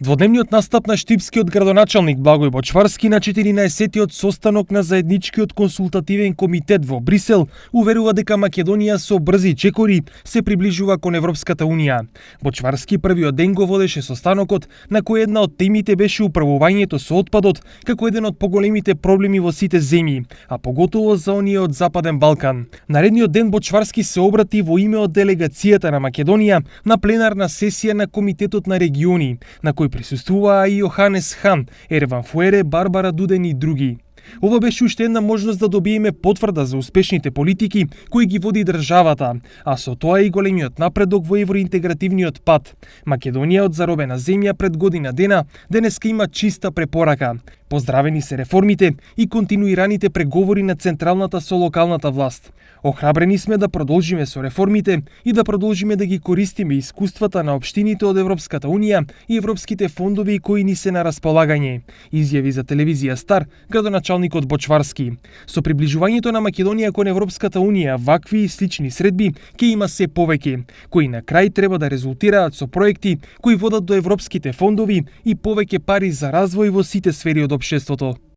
Дводневниот настап на штипскиот градоначалник Благој Бочварски на 14-тиот состанок на заедничкиот консултативен комитет во Брисел уверува дека Македонија со брзи чекори се приближува кон Европската унија. Бочварски првиот ден го водеше состанокот, на кој една од темите беше управувањето со отпадот како еден од поголемите проблеми во сите земји, а поготово за оние од Западен Балкан. Наредниот ден Бочварски се обрати во име од делегацијата на Македонија на пленарна сесија на Комитетот на региони, на кој присуствуваа и Јоханес Хан, Ерван Фуере, Барбара Дуден и други. Ова беше уште една можност да добиеме потврда за успешните политики кои ги води државата, а со тоа и големиот напредок во евроинтегративниот пат. Македонија од заробена земја пред година дена денеска има чиста препорака. Поздравени се реформите и континуираните преговори на централната со локалната власт. Охрабрени сме да продолжиме со реформите и да продолжиме да ги користиме искуствата на општините од Европската унија и европските фондови кои ни се на располагање, изјави за телевизија Стар градоначалникот Бочварски. Со приближувањето на Македонија кон Европската унија, вакви и слични средби ќе има се повеќе, кои на крај треба да резултираат со проекти кои водат до европските фондови и повеќе пари за развој во сите сфери од општеството.